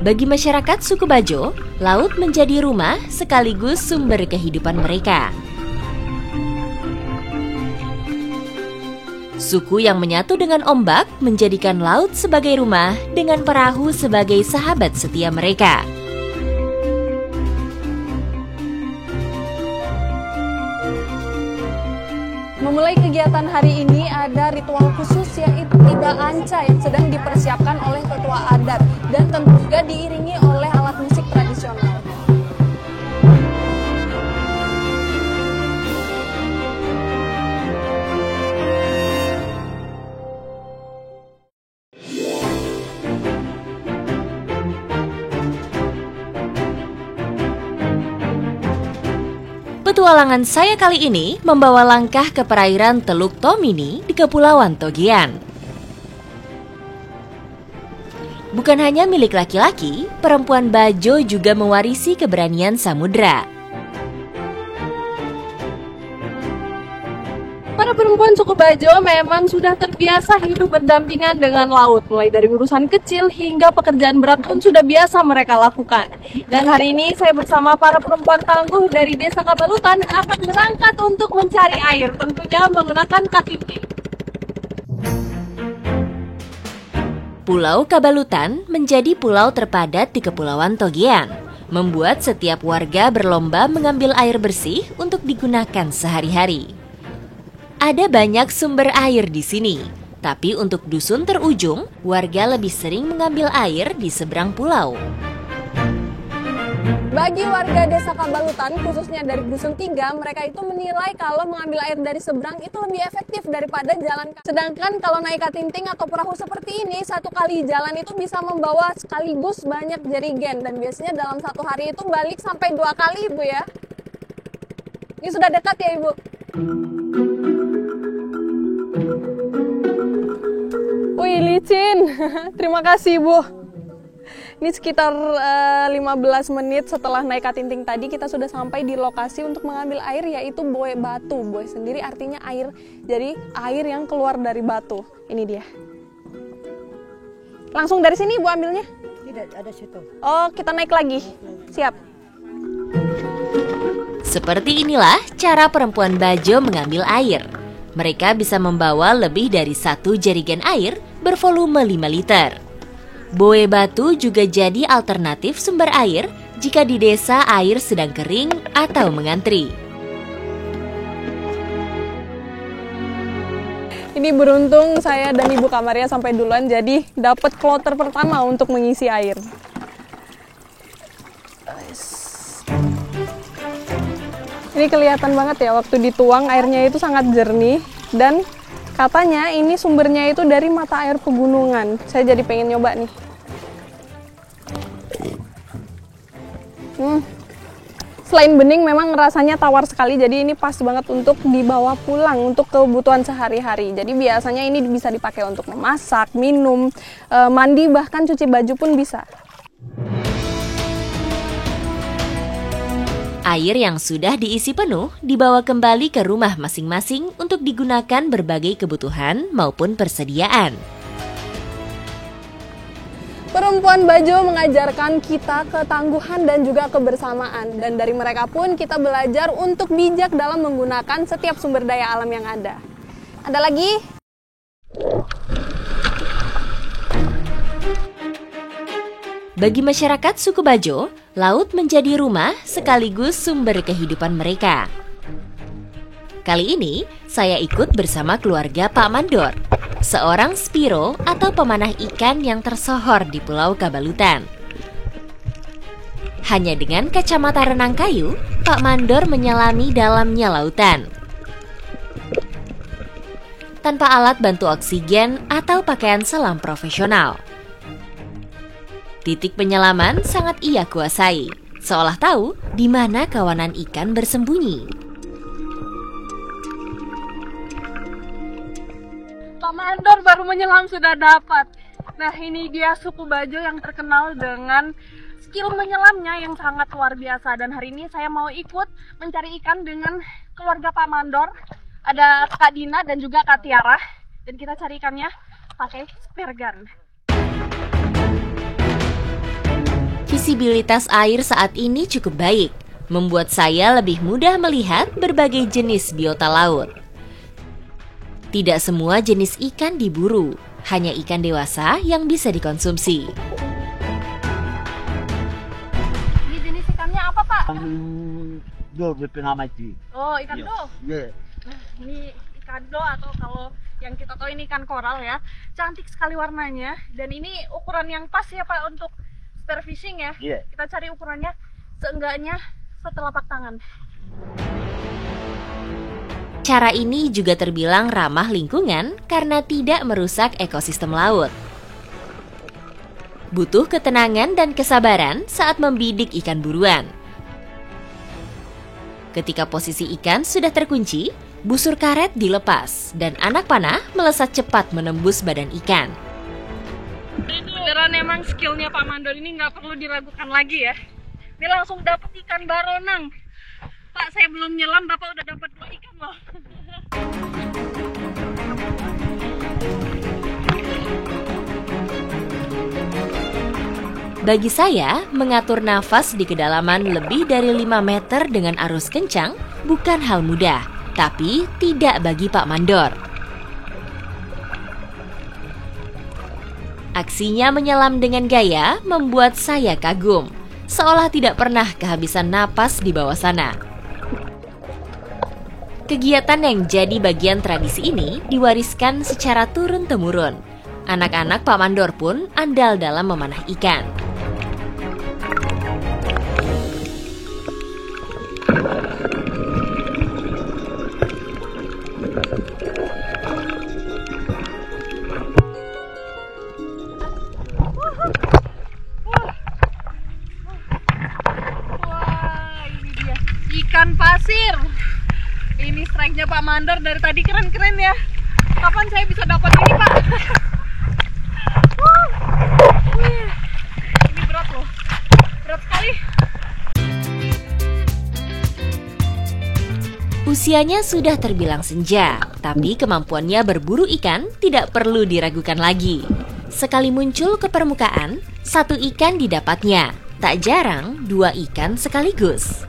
Bagi masyarakat suku Bajo, laut menjadi rumah sekaligus sumber kehidupan mereka. Suku yang menyatu dengan ombak menjadikan laut sebagai rumah dengan perahu sebagai sahabat setia mereka. Memulai kegiatan hari ini ada ritual khusus yaitu Tiba Anca yang sedang dipersiapkan oleh ketua adat dan tentu juga diiringi oleh alat musik tradisional. Petualangan saya kali ini membawa langkah ke perairan Teluk Tomini di Kepulauan Togian. Bukan hanya milik laki-laki, perempuan Bajo juga mewarisi keberanian samudra. Para perempuan suku Bajo memang sudah terbiasa hidup berdampingan dengan laut. Mulai dari urusan kecil hingga pekerjaan berat pun sudah biasa mereka lakukan. Dan hari ini saya bersama para perempuan tangguh dari Desa Kabalutan akan berangkat untuk mencari air, tentunya menggunakan katinting. Pulau Kabalutan menjadi pulau terpadat di Kepulauan Togian, membuat setiap warga berlomba mengambil air bersih untuk digunakan sehari-hari. Ada banyak sumber air di sini, tapi untuk dusun terujung, warga lebih sering mengambil air di seberang pulau. Bagi warga Desa Kabalutan, khususnya dari Dusun 3, mereka itu menilai kalau mengambil air dari seberang itu lebih efektif daripada jalan. Sedangkan kalau naik katinting atau perahu seperti ini, satu kali jalan itu bisa membawa sekaligus banyak jerigen. Dan biasanya dalam satu hari itu balik sampai 2 kali, Ibu ya. Ini sudah dekat ya, Ibu? Wih, licin. Terima kasih, Bu. Ini sekitar 15 menit setelah naik katinting tadi, kita sudah sampai di lokasi untuk mengambil air, yaitu Boe Batu. Boe sendiri artinya air, jadi air yang keluar dari batu. Ini dia. Langsung dari sini, Bu, ambilnya? Tidak, ada situ. Oh, kita naik lagi. Siap. Seperti inilah cara perempuan Bajo mengambil air. Mereka bisa membawa lebih dari 1 jerigen air bervolume 5 liter. Boe Batu juga jadi alternatif sumber air jika di desa air sedang kering atau mengantri. Ini beruntung saya dan Ibu Kamaria sampai duluan, jadi dapat kloter pertama untuk mengisi air. Ini kelihatan banget ya, waktu dituang airnya itu sangat jernih dan katanya ini sumbernya itu dari mata air pegunungan. Saya jadi pengen nyoba nih. Selain bening memang rasanya tawar sekali, jadi ini pas banget untuk dibawa pulang untuk kebutuhan sehari-hari. Jadi biasanya ini bisa dipakai untuk memasak, minum, mandi, bahkan cuci baju pun bisa. Air yang sudah diisi penuh dibawa kembali ke rumah masing-masing untuk digunakan berbagai kebutuhan maupun persediaan. Perempuan Bajo mengajarkan kita ketangguhan dan juga kebersamaan. Dan dari mereka pun kita belajar untuk bijak dalam menggunakan setiap sumber daya alam yang ada. Ada lagi? Bagi masyarakat suku Bajo, laut menjadi rumah sekaligus sumber kehidupan mereka. Kali ini, saya ikut bersama keluarga Pak Mandor, seorang spiro atau pemanah ikan yang tersohor di Pulau Kabalutan. Hanya dengan kacamata renang kayu, Pak Mandor menyelami dalamnya lautan. Tanpa alat bantu oksigen atau pakaian selam profesional. Titik penyelaman sangat ia kuasai, seolah tahu di mana kawanan ikan bersembunyi. Pak Mandor baru menyelam sudah dapat. Nah, ini dia suku Bajo yang terkenal dengan skill menyelamnya yang sangat luar biasa. Dan hari ini saya mau ikut mencari ikan dengan keluarga Pak Mandor. Ada Kak Dina dan juga Kak Tiara. Dan kita cari ikannya pakai spear gun. Visibilitas air saat ini cukup baik, membuat saya lebih mudah melihat berbagai jenis biota laut. Tidak semua jenis ikan diburu, hanya ikan dewasa yang bisa dikonsumsi. Ini jenis ikannya apa, Pak? Do mati. Oh, ikan do. Iya. Ini ikan do atau kalau yang kita tahu ini ikan koral ya. Cantik sekali warnanya dan ini ukuran yang pas ya Pak untuk spear fishing ya. Iya. Kita cari ukurannya seenggaknya setelapak tangan. Cara ini juga terbilang ramah lingkungan karena tidak merusak ekosistem laut. Butuh ketenangan dan kesabaran saat membidik ikan buruan. Ketika posisi ikan sudah terkunci, busur karet dilepas dan anak panah melesat cepat menembus badan ikan. Beneran emang skillnya Pak Mandor ini nggak perlu diragukan lagi ya. Ini langsung dapat ikan baronang. Pak, saya belum nyelam, Bapak udah dapat 2 ikan loh. Bagi saya, mengatur nafas di kedalaman lebih dari 5 meter dengan arus kencang bukan hal mudah, tapi tidak bagi Pak Mandor. Aksinya menyelam dengan gaya membuat saya kagum, seolah tidak pernah kehabisan napas di bawah sana. Kegiatan yang jadi bagian tradisi ini diwariskan secara turun-temurun. Anak-anak Pak Mandor pun andal dalam memanah ikan. Wah, ini dia ikan pasir. Ini strike-nya Pak Mandor dari tadi keren-keren ya. Kapan saya bisa dapat ini, Pak? Ini berat loh. Berat sekali. Usianya sudah terbilang senja, tapi kemampuannya berburu ikan tidak perlu diragukan lagi. Sekali muncul ke permukaan, 1 ikan didapatnya. Tak jarang 2 ikan sekaligus.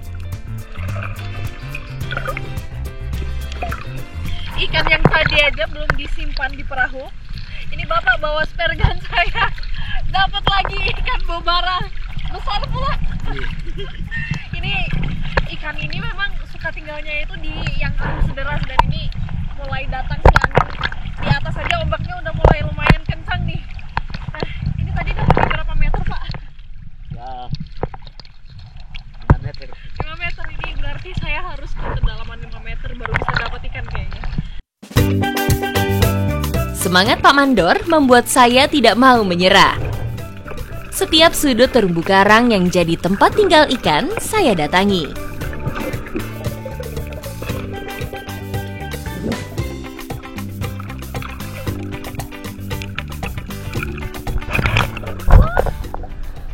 Ikan yang tadi aja belum disimpan di perahu. Ini Bapak bawa spare gun saya. Dapat lagi ikan bobara. Besar pula. Ini ikan ini memang suka tinggalnya itu di yang arus deras dan ini mulai datang yang di atas saja ombaknya udah mulai lumayan kencang nih. Nah, ini tadi dapat berapa meter, Pak? Ya. 5 meter. 5 meter ini berarti saya harus ke kedalaman 5 meter baru bisa dapat ikan kayaknya. Semangat Pak Mandor membuat saya tidak mau menyerah. Setiap sudut terumbu karang yang jadi tempat tinggal ikan, saya datangi.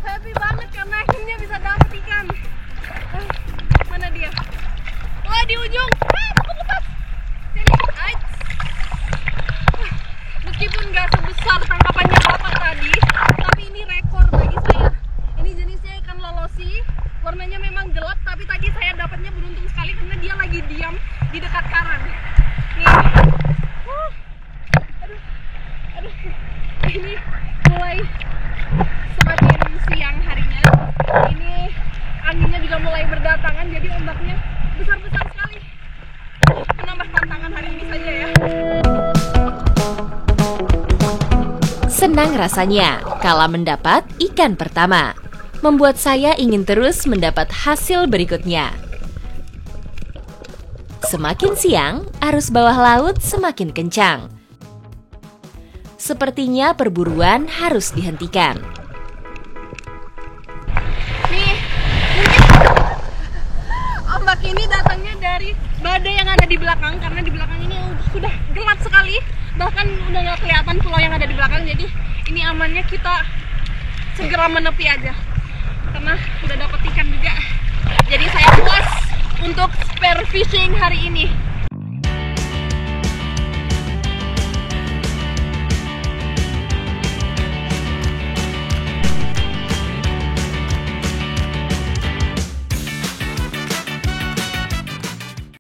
Happy banget karena akhirnya bisa dapat ikan. Mana dia? Wah, di ujung. Lepas. Sini. Ait. Meskipun nggak sebesar tangkapannya Bapak tadi, tapi ini rekor bagi saya. Ini jenisnya ikan lolosi. Warnanya memang gelap, tapi tadi saya dapatnya beruntung sekali karena dia lagi diam di dekat karang. Nih. Aduh. Ini mulai semakin siang harinya. Ini anginnya juga mulai berdatangan, jadi ombaknya besar-besar sekali. Menambah tantangan hari ini saja ya. Senang rasanya kala mendapat ikan pertama. Membuat saya ingin terus mendapat hasil berikutnya. Semakin siang, arus bawah laut semakin kencang. Sepertinya perburuan harus dihentikan. Nih, mungkin ombak ini datangnya dari badai yang ada di belakang karena di belakang ini sudah gelap sekali, bahkan udah nggak kelihatan pulau yang ada di belakang. Jadi ini amannya kita segera menepi aja karena udah dapet ikan juga. Jadi saya puas untuk spear fishing hari ini.